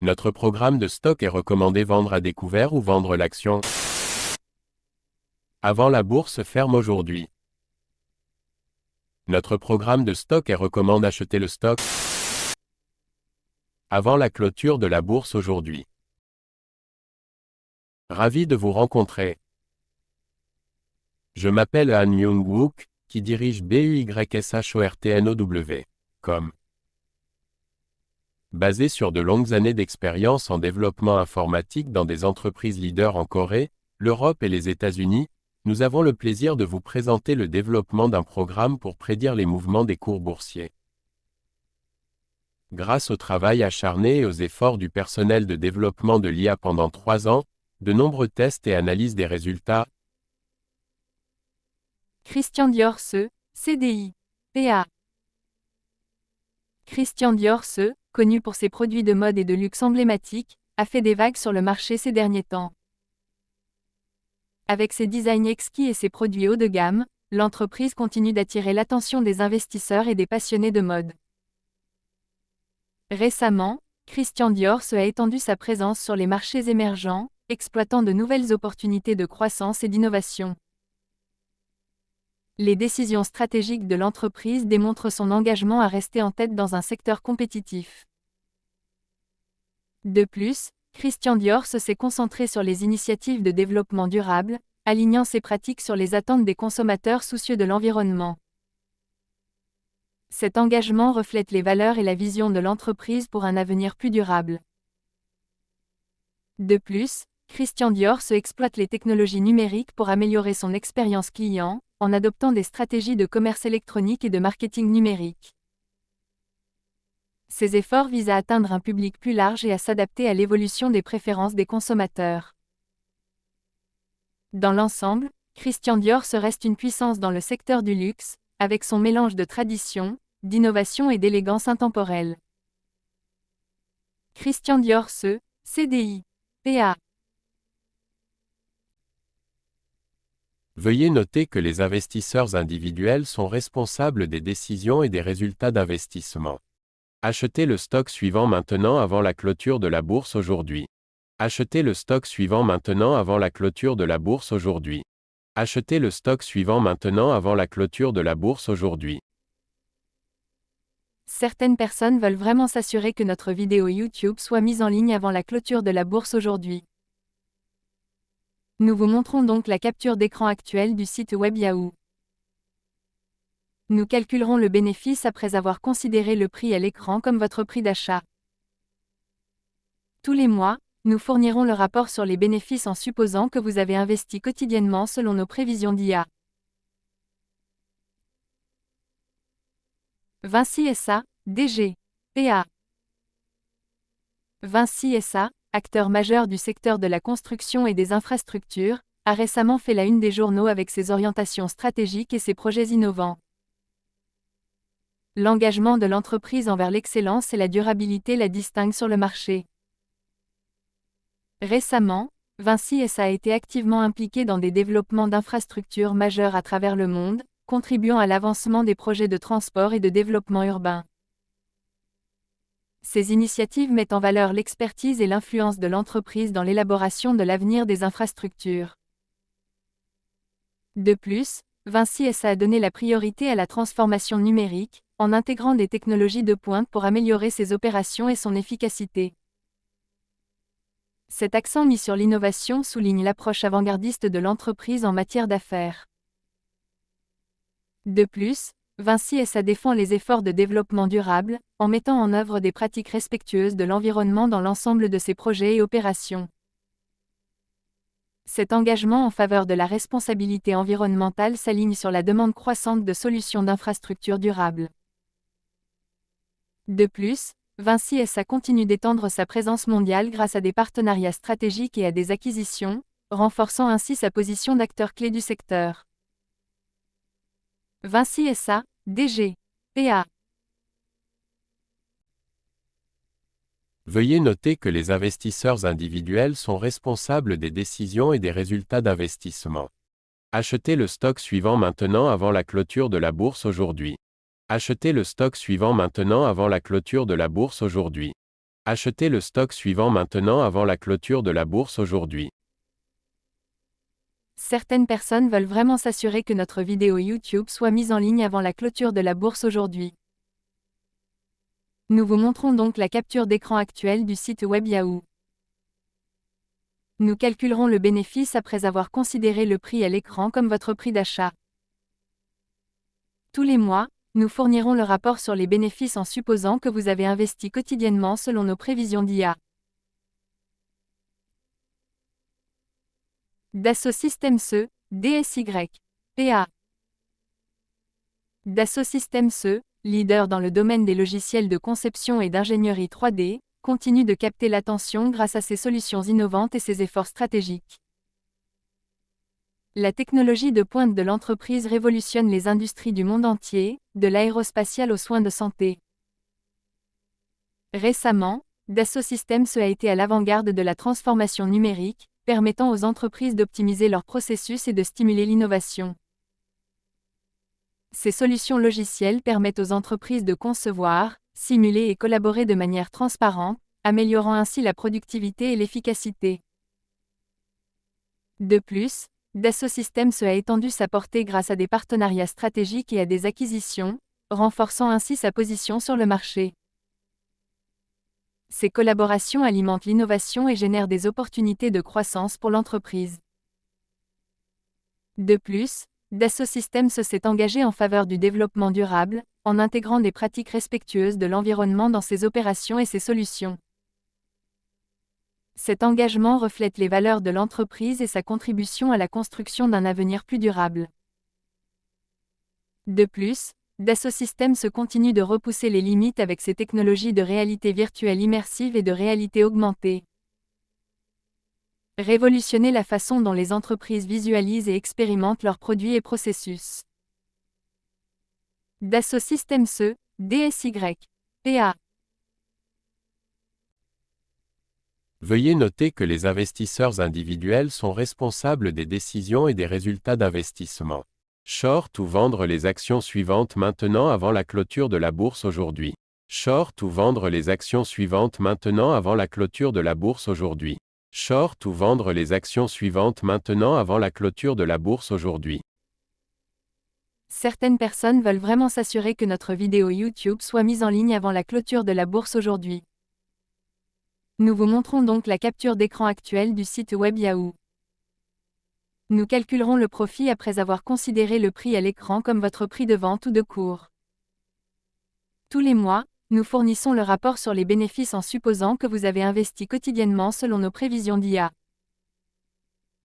Notre programme de stock est recommandé vendre à découvert ou vendre l'action avant la bourse ferme aujourd'hui. Notre programme de stock est recommande acheter le stock avant la clôture de la bourse aujourd'hui. Ravi de vous rencontrer. Je m'appelle Han Myung-wook, qui dirige BUYSHORTNOW.com. Basé sur de longues années d'expérience en développement informatique dans des entreprises leaders en Corée, l'Europe et les États-Unis, nous avons le plaisir de vous présenter le développement d'un programme pour prédire les mouvements des cours boursiers. Grâce au travail acharné et aux efforts du personnel de développement de l'IA pendant 3 ans, de nombreux tests et analyses des résultats. Christian Dior-Se, CDI, PA. Christian Dior-Se, connu pour ses produits de mode et de luxe emblématiques, a fait des vagues sur le marché ces derniers temps. Avec ses designs exquis et ses produits haut de gamme, l'entreprise continue d'attirer l'attention des investisseurs et des passionnés de mode. Récemment, Christian Dior-Se a étendu sa présence sur les marchés émergents, exploitant de nouvelles opportunités de croissance et d'innovation. Les décisions stratégiques de l'entreprise démontrent son engagement à rester en tête dans un secteur compétitif. De plus, Christian Dior-Se s'est concentré sur les initiatives de développement durable, alignant ses pratiques sur les attentes des consommateurs soucieux de l'environnement. Cet engagement reflète les valeurs et la vision de l'entreprise pour un avenir plus durable. De plus, Christian Dior-Se exploite les technologies numériques pour améliorer son expérience client, en adoptant des stratégies de commerce électronique et de marketing numérique. Ces efforts visent à atteindre un public plus large et à s'adapter à l'évolution des préférences des consommateurs. Dans l'ensemble, Christian Dior-Se reste une puissance dans le secteur du luxe, avec son mélange de tradition, d'innovation et d'élégance intemporelle. Christian Dior-Se, CDI, PA. Veuillez noter que les investisseurs individuels sont responsables des décisions et des résultats d'investissement. Achetez le stock suivant maintenant avant la clôture de la bourse aujourd'hui. Achetez le stock suivant maintenant avant la clôture de la bourse aujourd'hui. Achetez le stock suivant maintenant avant la clôture de la bourse aujourd'hui. Certaines personnes veulent vraiment s'assurer que notre vidéo YouTube soit mise en ligne avant la clôture de la bourse aujourd'hui. Nous vous montrons donc la capture d'écran actuelle du site web Yahoo. Nous calculerons le bénéfice après avoir considéré le prix à l'écran comme votre prix d'achat. Tous les mois, nous fournirons le rapport sur les bénéfices en supposant que vous avez investi quotidiennement selon nos prévisions d'IA. Vinci SA, DG, PA. Vinci SA, acteur majeur du secteur de la construction et des infrastructures, a récemment fait la une des journaux avec ses orientations stratégiques et ses projets innovants. L'engagement de l'entreprise envers l'excellence et la durabilité la distinguent sur le marché. Récemment, Vinci SA a été activement impliqué dans des développements d'infrastructures majeurs à travers le monde, contribuant à l'avancement des projets de transport et de développement urbain. Ces initiatives mettent en valeur l'expertise et l'influence de l'entreprise dans l'élaboration de l'avenir des infrastructures. De plus, Vinci SA a donné la priorité à la transformation numérique, en intégrant des technologies de pointe pour améliorer ses opérations et son efficacité. Cet accent mis sur l'innovation souligne l'approche avant-gardiste de l'entreprise en matière d'affaires. De plus, Vinci SA défend les efforts de développement durable, en mettant en œuvre des pratiques respectueuses de l'environnement dans l'ensemble de ses projets et opérations. Cet engagement en faveur de la responsabilité environnementale s'aligne sur la demande croissante de solutions d'infrastructures durables. De plus, Vinci SA continue d'étendre sa présence mondiale grâce à des partenariats stratégiques et à des acquisitions, renforçant ainsi sa position d'acteur clé du secteur. Vinci SA, DG, PA. Veuillez noter que les investisseurs individuels sont responsables des décisions et des résultats d'investissement. Achetez le stock suivant maintenant avant la clôture de la bourse aujourd'hui. Achetez le stock suivant maintenant avant la clôture de la bourse aujourd'hui. Achetez le stock suivant maintenant avant la clôture de la bourse aujourd'hui. Certaines personnes veulent vraiment s'assurer que notre vidéo YouTube soit mise en ligne avant la clôture de la bourse aujourd'hui. Nous vous montrons donc la capture d'écran actuelle du site web Yahoo. Nous calculerons le bénéfice après avoir considéré le prix à l'écran comme votre prix d'achat. Tous les mois, nous fournirons le rapport sur les bénéfices en supposant que vous avez investi quotidiennement selon nos prévisions d'IA. Dassault Systèmes E, DSY, PA. Dassault Systèmes E, leader dans le domaine des logiciels de conception et d'ingénierie 3D, continue de capter l'attention grâce à ses solutions innovantes et ses efforts stratégiques. La technologie de pointe de l'entreprise révolutionne les industries du monde entier, de l'aérospatial aux soins de santé. Récemment, Dassault Systèmes a été à l'avant-garde de la transformation numérique, permettant aux entreprises d'optimiser leurs processus et de stimuler l'innovation. Ces solutions logicielles permettent aux entreprises de concevoir, simuler et collaborer de manière transparente, améliorant ainsi la productivité et l'efficacité. De plus, Dassault Systèmes a étendu sa portée grâce à des partenariats stratégiques et à des acquisitions, renforçant ainsi sa position sur le marché. Ces collaborations alimentent l'innovation et génèrent des opportunités de croissance pour l'entreprise. De plus, Dassault Systèmes s'est engagé en faveur du développement durable, en intégrant des pratiques respectueuses de l'environnement dans ses opérations et ses solutions. Cet engagement reflète les valeurs de l'entreprise et sa contribution à la construction d'un avenir plus durable. De plus, Dassault Systèmes continue de repousser les limites avec ses technologies de réalité virtuelle immersive et de réalité augmentée. Révolutionner la façon dont les entreprises visualisent et expérimentent leurs produits et processus. Dassault Systèmes E, DSY, PA. Veuillez noter que les investisseurs individuels sont responsables des décisions et des résultats d'investissement. Short ou vendre les actions suivantes maintenant avant la clôture de la bourse aujourd'hui. Short ou vendre les actions suivantes maintenant avant la clôture de la bourse aujourd'hui. Short ou vendre les actions suivantes maintenant avant la clôture de la bourse aujourd'hui. Certaines personnes veulent vraiment s'assurer que notre vidéo YouTube soit mise en ligne avant la clôture de la bourse aujourd'hui. Nous vous montrons donc la capture d'écran actuelle du site web Yahoo. Nous calculerons le profit après avoir considéré le prix à l'écran comme votre prix de vente ou de cours. Tous les mois, nous fournissons le rapport sur les bénéfices en supposant que vous avez investi quotidiennement selon nos prévisions d'IA.